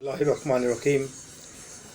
Bismillahirrahmanirrahim।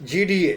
GDA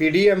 PDM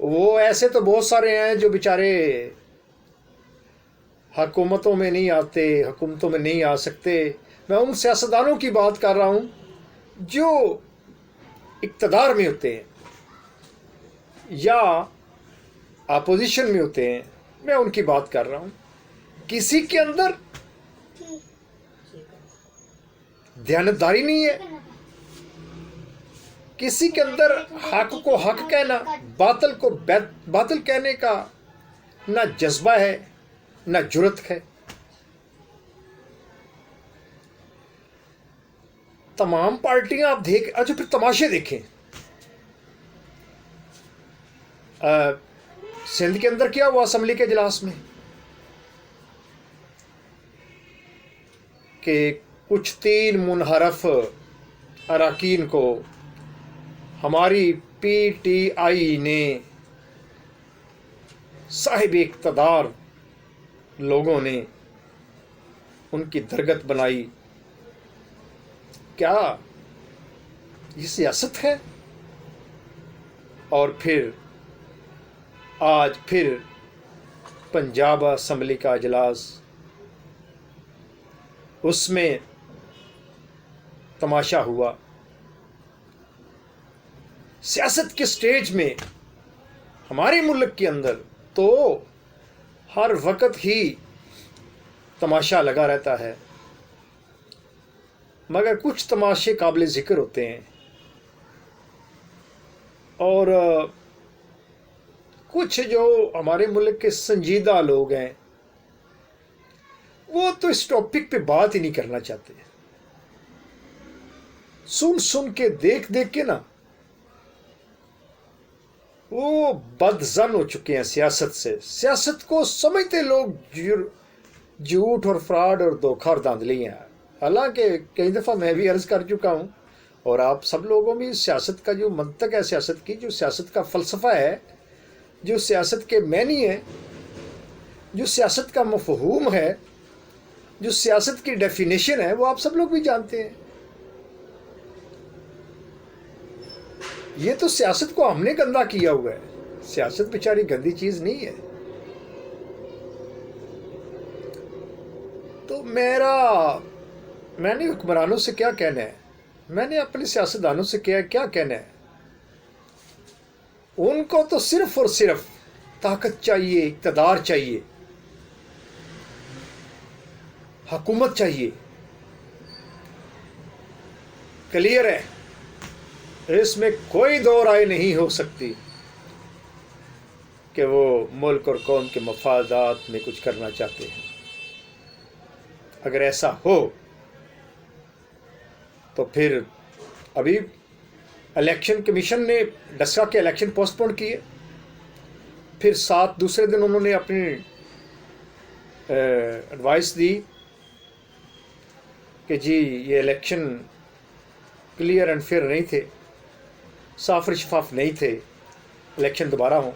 وہ ایسے تو بہت سارے ہیں جو بیچارے حکومتوں میں نہیں آتے، حکومتوں میں نہیں آ سکتے. میں ان سیاستدانوں کی بات کر رہا ہوں جو اقتدار میں ہوتے ہیں یا اپوزیشن میں ہوتے ہیں. میں ان کی بات کر رہا ہوں. کسی کے اندر دیانتداری نہیں ہے، کسی کے اندر حق کو حق کہنا، باطل کو باطل کہنے کا نہ جذبہ ہے نہ جرت ہے. تمام پارٹیاں آپ اچھا پھر تماشے دیکھیں. سندھ کے اندر کیا ہوا اسمبلی کے اجلاس میں کہ کچھ 3 منحرف اراکین کو ہماری پی ٹی آئی نے صاحب اقتدار لوگوں نے ان کی درگت بنائی. کیا یہ سیاست ہے؟ اور پھر آج پھر پنجاب اسمبلی کا اجلاس، اس میں تماشا ہوا. سیاست کے سٹیج میں ہمارے ملک کے اندر تو ہر وقت ہی تماشا لگا رہتا ہے، مگر کچھ تماشے قابل ذکر ہوتے ہیں اور کچھ جو ہمارے ملک کے سنجیدہ لوگ ہیں وہ تو اس ٹاپک پہ بات ہی نہیں کرنا چاہتے. سن کے دیکھ کے نا وہ بدظن ہو چکے ہیں سیاست سے. سیاست کو سمجھتے لوگ جھوٹ اور فراڈ اور دھوکہ اور دھاندلی ہیں. حالانکہ کئی دفعہ میں بھی عرض کر چکا ہوں اور آپ سب لوگوں بھی، سیاست کا جو منطق ہے سیاست کی، جو سیاست کا فلسفہ ہے، جو سیاست کے معنی ہے، جو سیاست کا مفہوم ہے، جو سیاست کی ڈیفینیشن ہے، وہ آپ سب لوگ بھی جانتے ہیں. یہ تو سیاست کو ہم نے گندا کیا ہوا ہے. سیاست بیچاری گندی چیز نہیں ہے. تو میں نے حکمرانوں سے کیا کہنا ہے، میں نے اپنے سیاستدانوں سے کیا کہنا ہے. ان کو تو صرف اور صرف طاقت چاہیے، اقتدار چاہیے، حکومت چاہیے. کلیئر ہے، اس میں کوئی دو رائے نہیں ہو سکتی کہ وہ ملک اور قوم کے مفادات میں کچھ کرنا چاہتے ہیں. اگر ایسا ہو تو پھر ابھی الیکشن کمیشن نے ڈسکا کے الیکشن پوسٹ پون کیے، پھر دوسرے دن انہوں نے اپنی ایڈوائس دی کہ جی یہ الیکشن کلیئر اینڈ فیئر نہیں تھے، صاف اور شفاف نہیں تھے، الیکشن دوبارہ ہوں.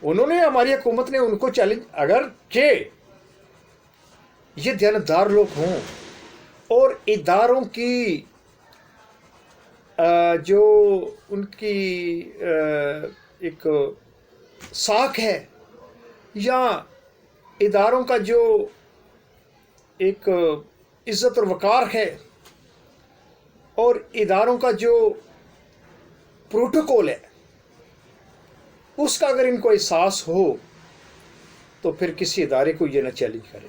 انہوں نے، ہماری حکومت نے ان کو چیلنج، اگر کہ یہ دیانتدار لوگ ہوں اور اداروں کی جو ان کی ایک ساکھ ہے یا اداروں کا جو ایک عزت اور وقار ہے اور اداروں کا جو پروٹوکول ہے، اس کا اگر ان کو احساس ہو تو پھر کسی ادارے کو یہ نہ چیلنج کرے.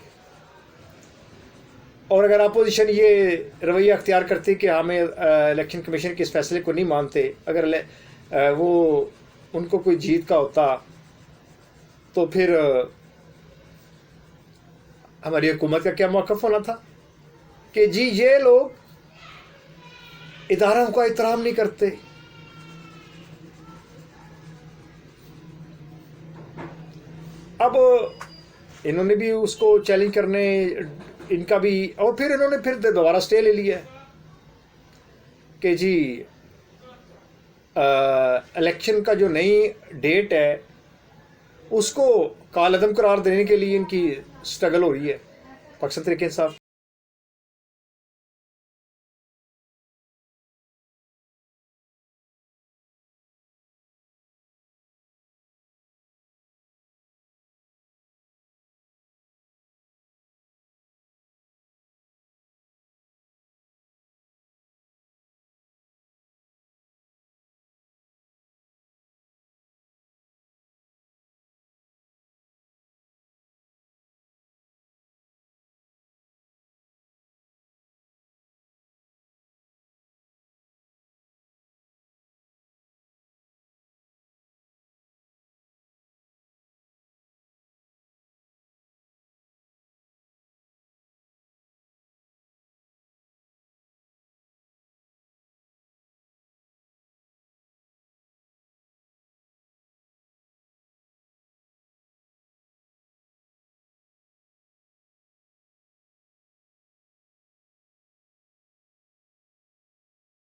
اور اگر اپوزیشن یہ رویہ اختیار کرتی کہ ہمیں الیکشن کمیشن کے اس فیصلے کو نہیں مانتے، اگر وہ ان کو کوئی جیت کا ہوتا تو پھر ہماری حکومت کا کیا موقف ہونا تھا کہ جی یہ لوگ اداروں کا احترام نہیں کرتے. اب انہوں نے بھی اس کو چیلنج کرنے، ان کا بھی، اور پھر انہوں نے پھر دوبارہ سٹے لے لیا کہ جی الیکشن کا جو نئی ڈیٹ ہے اس کو کالعدم قرار دینے کے لیے ان کی سٹرگل ہو رہی ہے. پاکستان تحریک انصاف